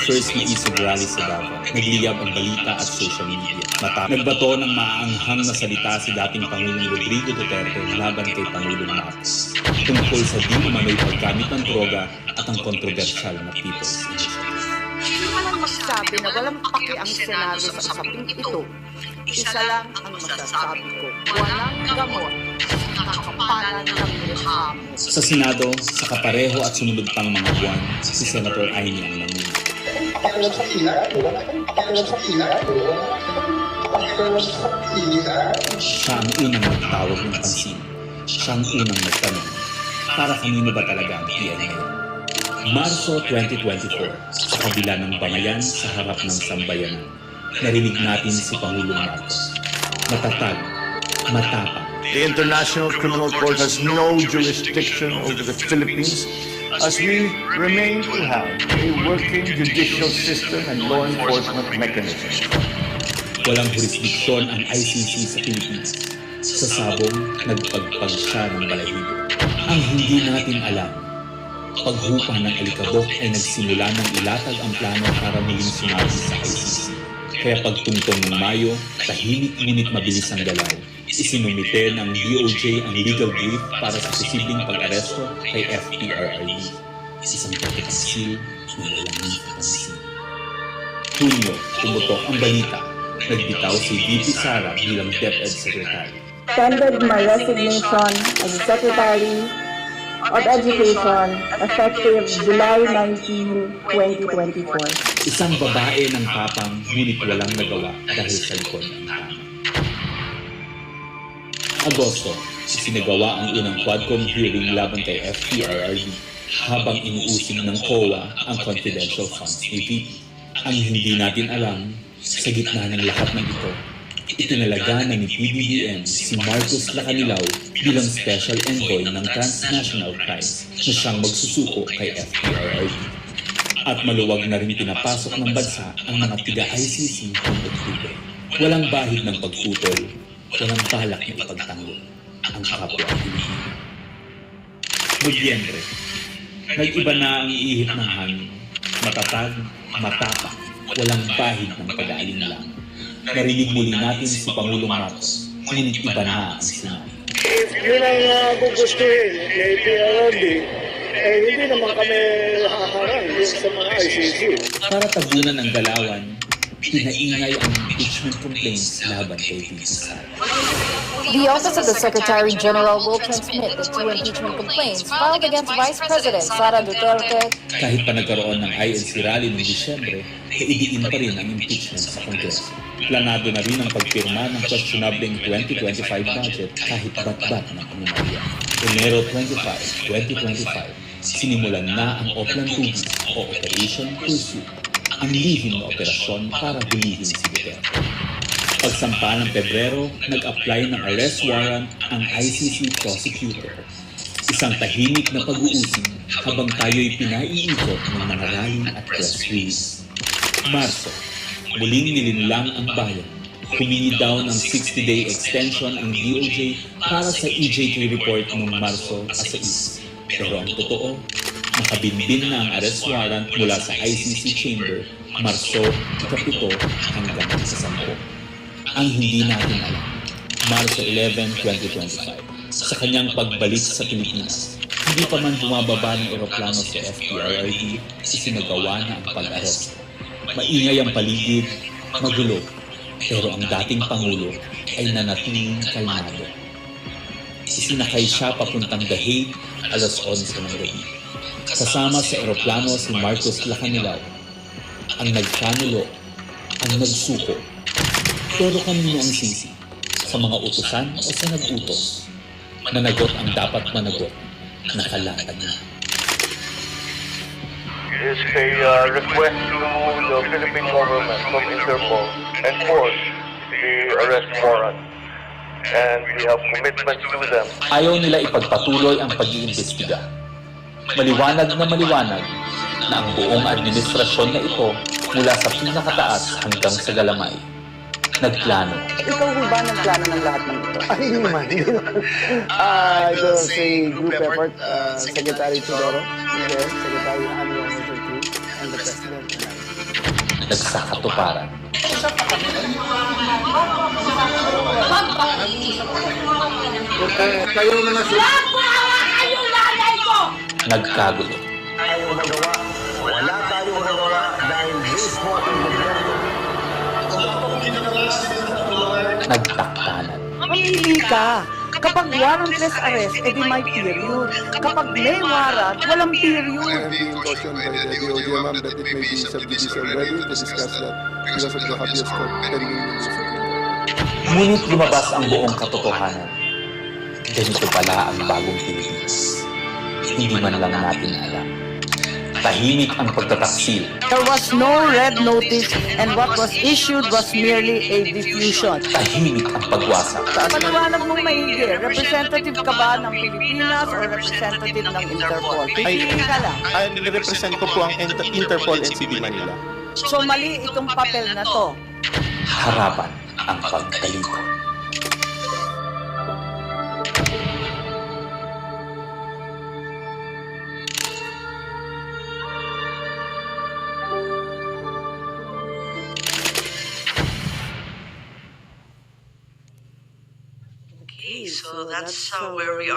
first Luisog rally sa Davao, nagliyab ang balita at social media. Nagbato ng maaanghang na salita si dating Pangulong Rodrigo Duterte laban kay Pangulong Marcos tungkol sa di umano'y paggamit ng droga at ang kontrobersyal na People's Initiative. Hindi naman magsabi na walang paki ang Senado sa usaping ito. Isa lang ang masasabi ko, walang gamot sa kakapalan ng mukha mo. Sa Senado, sa kapareho at sumunod pang mga buwan, si Senator Aimee ang namuna. Patulog sa pilar, patulog sa pilar, patulog sa pilar. Siya ang unang nagtawag ng pansin. Siya ang unang nagtanong, para kanino ba talaga ang PNA? Marso 2024, sa kabila ng bangayan sa harap ng sambayanan, narinig natin si Pangulong Marcos. Matatag, matapang. The International Criminal Court has no jurisdiction over the Philippines as we remain to have a working judicial system and law enforcement mechanism. Walang jurisdiksyon ang ICC sa Pilipinas. Sa sabong, nagpagpag siya ng balahibo. Ang hindi natin alam, paghupa ng alikabok ay nagsimula ng ilatag ang plano para muling sumali sa ICC. Kaya pagtungtong ng Mayo, tahimik ngunit mabilis ang galaw. Isinumite ng DOJ ang legal brief para sa posibleng pag-aresto kay FPRRD. Isang pagkakansil na walang kapansin. Hunyo, pumutok ang balita. Nagbitaw si VP Sara bilang DepEd Secretary. Tendered my resignation as Secretary of Education effective July 19, 2024. Isang babae ng tapang ngunit walang nagawa dahil sa likod ng tama. Agosto, isinagawa ang unang Quadcom hearing laban kay FPRRD habang inuusig ng COA ang confidential funds ni VP. Ang hindi natin alam, sa gitna ng lahat ng ito, itinalaga na ni PBBM si Marcos Lacanilao bilang Special Envoy ng Transnational Crimes na siyang magsusuko kay FPRRD. At maluwag na rin pinapasok ng bansa ang mga tiga-ICC noong Oktubre. Walang bahid ng pagtutol, walang balak na ipagtanggol ang kapwa Pilipino. Nobyembre, nag-iba na ang iihip ng hangin. Matatag, matapang, walang bahid ng pag-aalinlang. Narinig muli natin si Pangulong Marcos, ngunit iba na ang sinabi. If yun ang gugustuhin kay PRRD, hindi naman kami haharang sa mga ICC. Para tabunan ang galawan, pinaingay ang impeachment complaints laban kay VP Sara. The Office of the Secretary General will transmit the two impeachment complaints filed against Vice President Sara Duterte. Kahit pa nagkaroon ng INC rally noong Disyembre, idiin pa rin ang impeachment sa Kongreso. Planado na rin ang pagpirma ng questionableng 2025 budget kahit bat-bat ng anomalya. Enero 25, 2025, sinimulan na ang Oplan Tubig o Operation Pursuit, ang lihim na operasyon para hulihin si Duterte. Pagsampa ng Pebrero, nag-apply ng arrest warrant ang ICC prosecutor. Isang tahimik na pag-uusig habang tayo'y pinaiikot ng mga rally at press release. Marso, muling nilinlang ang bayan. Humingi daw ng 60-day extension ang DOJ para sa EJK report noong Marso 6. Pero ang totoo, nakabinbin na ang arrest warrant mula sa ICC chamber Marso 7 hanggang sa 10. Ang hindi natin alam, Marso 11, 2025, sa kanyang pagbalik sa Pilipinas, hindi pa man bumababa ng eroplano sa FPRRD, isinagawa na ang pag-aresto. Maingay ang paligid, magulo, pero ang dating Pangulo ay nanatiling kalmado. Isinakay siya papuntang The Hague alas 11 ng gabi. Kasama sa eroplano si Marcos Lacanilao, ang nagkanulo, ang nagsuko. Pero kanino ang sisi? Sa mga utusan o sa nag-utos? Managot ang dapat managot, nakalatag na. It is a request to the Philippine government from Interpol enforce the arrest warrant. And we have commitments to them. Ayaw nila ipagpatuloy ang pag-iimbestiga. Maliwanag na ang buong administrasyon na ito mula sa pinakataas hanggang sa galamay. Nagplano. Ikaw ho ba nagplano ng lahat ng ito? Ay, hindi naman. Ito si group effort, Secretary Tudoro, Secretary Annual Emergency, and the President. nagsakatuparan. Kayo na nasusunod. Nagkagulo. Tayong magawa. Wala tayong magawa dahil mismo ang gobyerno. Nagtaktanan. Mamili ka. Kapag warrantless arrest, edi may period. Kapag may warrant, walang period. being cautioned by the DOJ, ma'am, that it may be subjudiced already to discuss that because of the habeas corpus pending in the Supreme Court. Ngunit lumabas ang buong katotohanan. Ganito pala ang bagong Pilipinas. Hindi man lang natin alam. Tahimik ang pagtataksil. There was no red notice and what was issued was merely a diffusion. Tahimik ang pagwasak. Paliwanag mong maigi, representative ka ba ng Pilipinas or representative ng Interpol? Pipili ka lang. Nirepresent ko po ang Interpol NCB Manila. So mali itong papel na to. Harapan ang pagkaliko. Okay, so that's where we are.